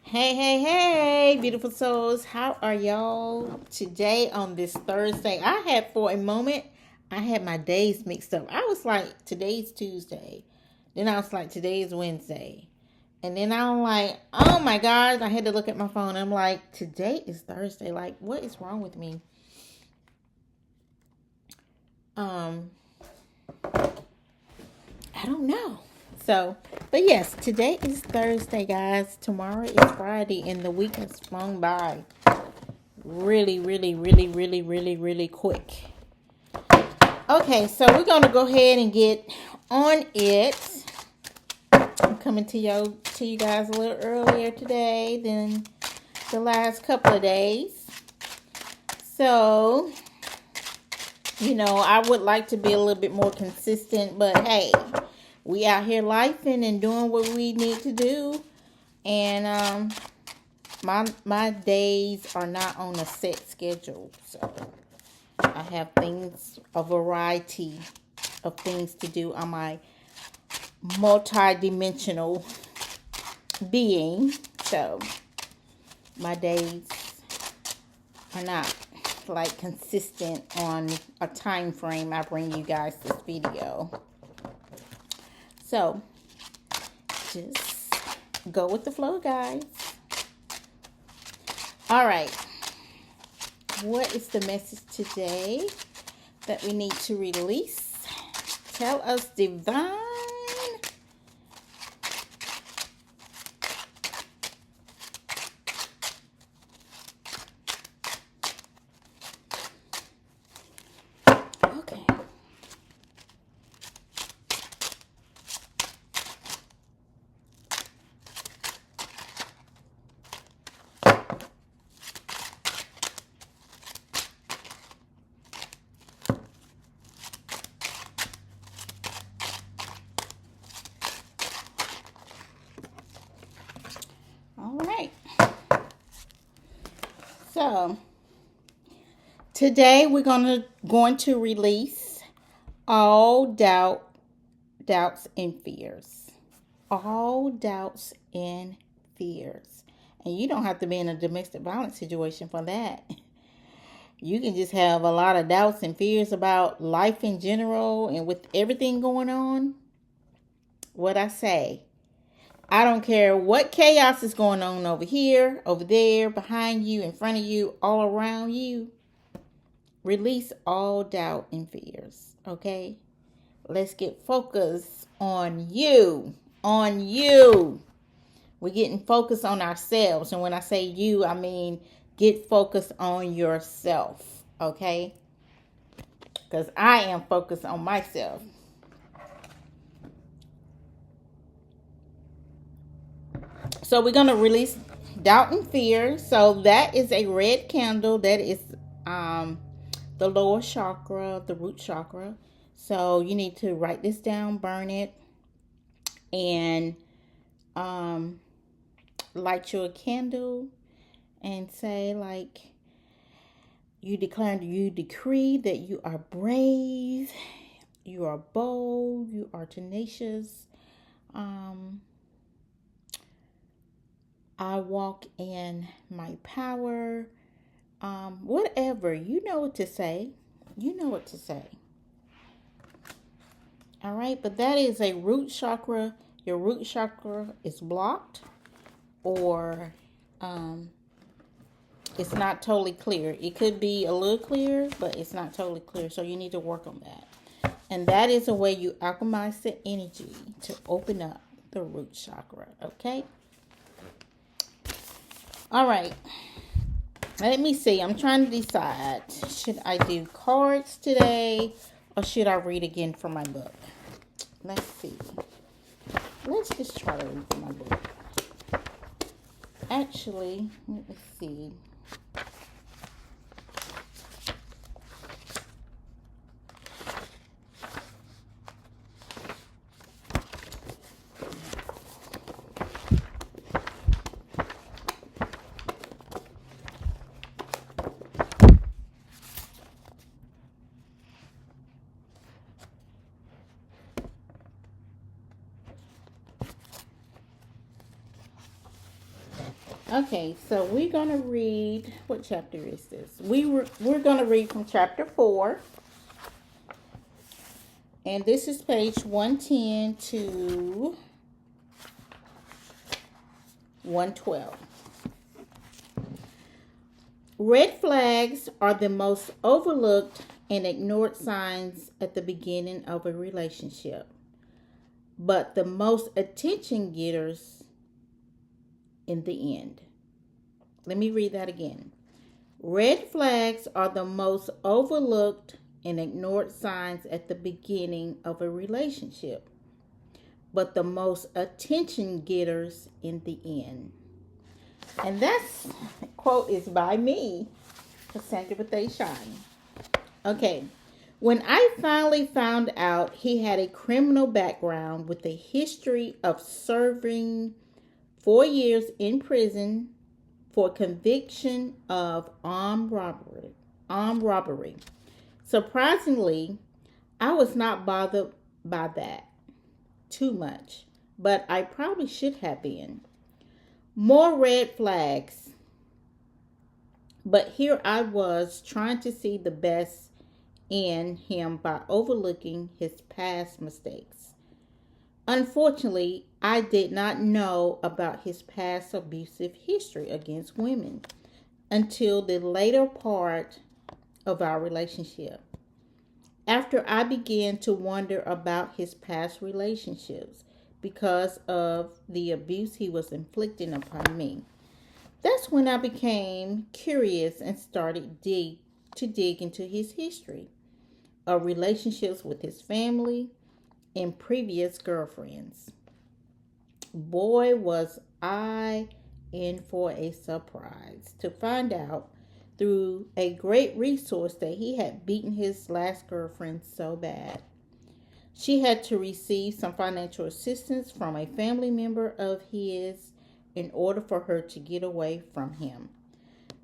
Hey, hey, hey, beautiful souls. How are y'all today on this Thursday? I had for a moment, I had my days mixed up. I was like, today's Tuesday. Then I was like, today's Wednesday. And then I'm like, oh my God, I had to look at my phone. I'm like, today is Thursday. Like, what is wrong with me? Um, I don't know. So, but yes, today is Thursday, guys. Tomorrow is Friday, and the week has flown by really quick. Okay, so we're gonna go ahead and get on it. I'm coming to you guys a little earlier today than the last couple of days. So, I would like to be a little bit more consistent, but hey, we out here lifing and doing what we need to do. And my days are not on a set schedule, so I have a variety of things to do on my multi-dimensional being. So my days are not like consistent on a time frame. I bring you guys this video. So just go with the flow, guys. All right. What is the message today that we need to release? Tell us, divine. Okay. All right. So today we're going to release all doubts and fears. All doubts and fears. And you don't have to be in a domestic violence situation for that. You can just have a lot of doubts and fears about life in general and with everything going on. What I say, I don't care what chaos is going on over here, over there, behind you, in front of you, all around you. Release all doubt and fears, okay? Let's get focused on you. On you. We're getting focused on ourselves. And when I say you, I mean get focused on yourself, okay? Because I am focused on myself. So we're going to release doubt and fear. So that is a red candle. That is the lower chakra, the root chakra. So you need to write this down, burn it, and light your candle and say, like, you declare and you decree that you are brave, you are bold, you are tenacious. I walk in my power. Whatever. You know what to say. You know what to say. All right. But that is a root chakra. Your root chakra is blocked or it's not totally clear. It could be a little clear, but it's not totally clear. So you need to work on that. And that is a way you alchemize the energy to open up the root chakra. Okay. All right. Let me see. I'm trying to decide. Should I do cards today or should I read again from my book? Let's see. Let's just try to read from my book. Actually, let me see. Okay, so we're going to read, what chapter is this? We're going to read from chapter 4. And this is page 110 to 112. Red flags are the most overlooked and ignored signs at the beginning of a relationship, but the most attention getters in the end. Let me read that again. Red flags are the most overlooked and ignored signs at the beginning of a relationship, but the most attention getters in the end. And that quote is by me, Cassandra Bethea Shine. Okay. When I finally found out he had a criminal background with a history of serving 4 years in prison for conviction of armed robbery. Surprisingly, I was not bothered by that too much, but I probably should have been. More red flags. But here I was trying to see the best in him by overlooking his past mistakes. Unfortunately, I did not know about his past abusive history against women until the later part of our relationship. After I began to wonder about his past relationships because of the abuse he was inflicting upon me, that's when I became curious and started to dig into his history of relationships with his family and previous girlfriends. Boy, was I in for a surprise to find out through a great resource that he had beaten his last girlfriend so bad. She had to receive some financial assistance from a family member of his in order for her to get away from him,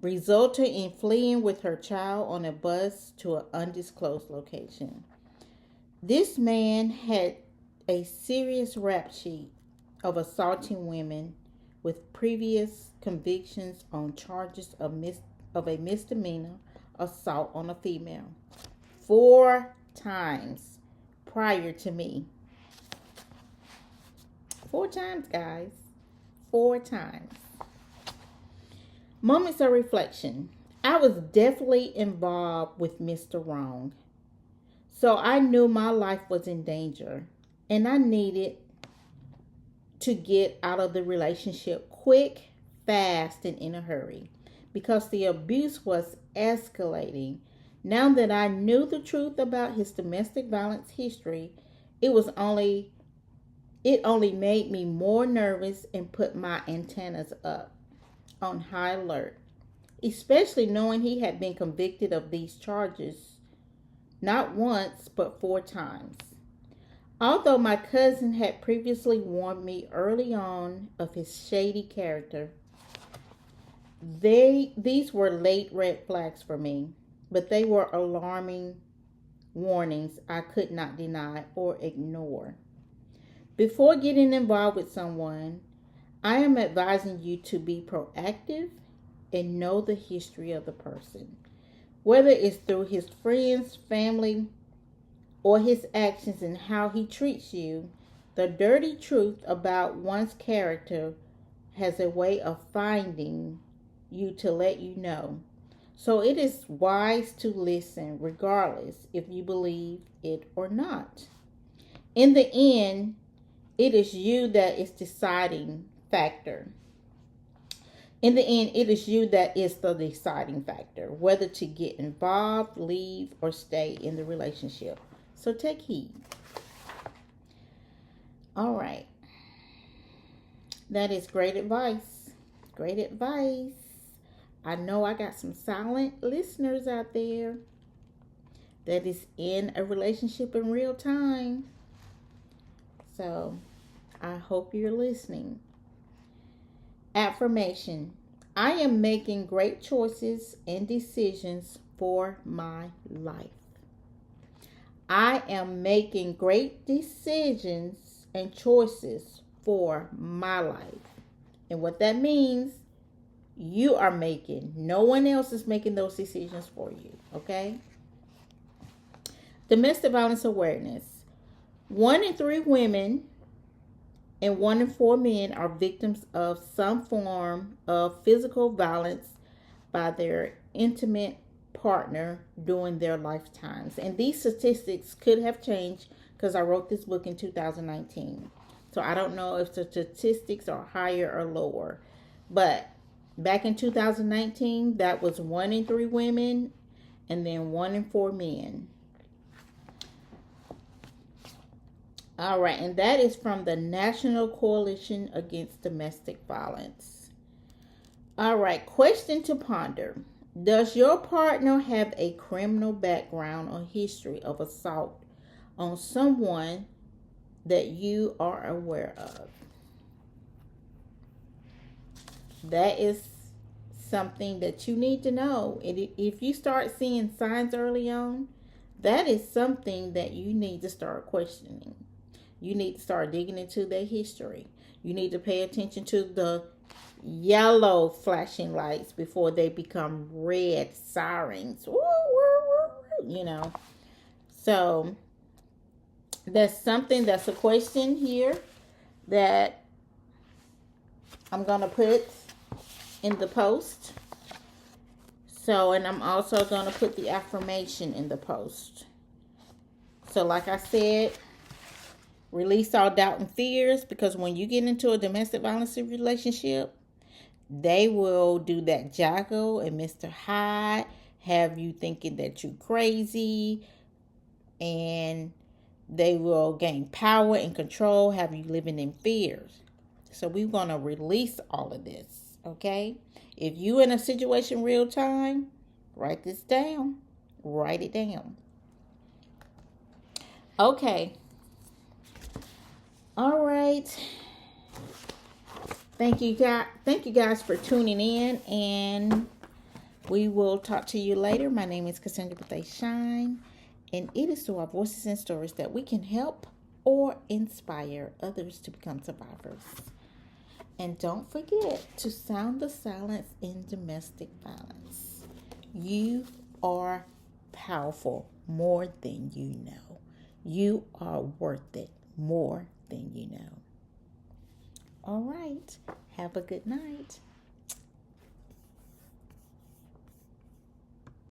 resulting in fleeing with her child on a bus to an undisclosed location. This man had a serious rap sheet of assaulting women with previous convictions on charges of a misdemeanor assault on a female 4 times prior to me. 4 times, guys. 4 times. Moments of reflection. I was definitely involved with Mr. Wrong. So I knew my life was in danger and I needed to get out of the relationship quick, fast, and in a hurry because the abuse was escalating. Now that I knew the truth about his domestic violence history, it only made me more nervous and put my antennas up on high alert, especially knowing he had been convicted of these charges not once but 4 times. Although my cousin had previously warned me early on of his shady character, these were late red flags for me, but they were alarming warnings I could not deny or ignore. Before getting involved with someone, I am advising you to be proactive and know the history of the person, whether it's through his friends, family, or his actions and how he treats you. The dirty truth about one's character has a way of finding you to let you know. So it is wise to listen regardless if you believe it or not. In the end, it is you that is deciding factor. In the end, it is you that is the deciding factor, whether to get involved, leave, or stay in the relationship. So take heed. All right. That is great advice. Great advice. I know I got some silent listeners out there that is in a relationship in real time. So I hope you're listening. Affirmation. I am making great choices and decisions for my life. I am making great decisions and choices for my life. And what that means you are making. No one else is making those decisions for you. Okay? Domestic violence awareness. 1 in 3 women and 1 in 4 men are victims of some form of physical violence by their intimate partner during their lifetimes. And these statistics could have changed because I wrote this book in 2019. So I don't know if the statistics are higher or lower. But back in 2019, that was 1 in 3 women and then 1 in 4 men. All right, and that is from the National Coalition Against Domestic Violence. All right, question to ponder. Does your partner have a criminal background or history of assault on someone that you are aware of? That is something that you need to know. If you start seeing signs early on, that is something that you need to start questioning. You need to start digging into their history. You need to pay attention to the yellow flashing lights before they become red sirens. You know. So that's something, that's a question here that I'm going to put in the post. So, and I'm also going to put the affirmation in the post. So like I said, release all doubt and fears, because when you get into a domestic violence relationship, they will do that Jekyll and Mr. Hyde, have you thinking that you're crazy, and they will gain power and control, have you living in fears. So we're going to release all of this, okay? If you in a situation real time, write this down. Write it down. Okay. All right. Thank you guys for tuning in, and we will talk to you later. My name is Cassandra Bethea Shine, and it is through our voices and stories that we can help or inspire others to become survivors. And don't forget to sound the silence in domestic violence. You are powerful more than you know. You are worth it more than you know. All right. Have a good night.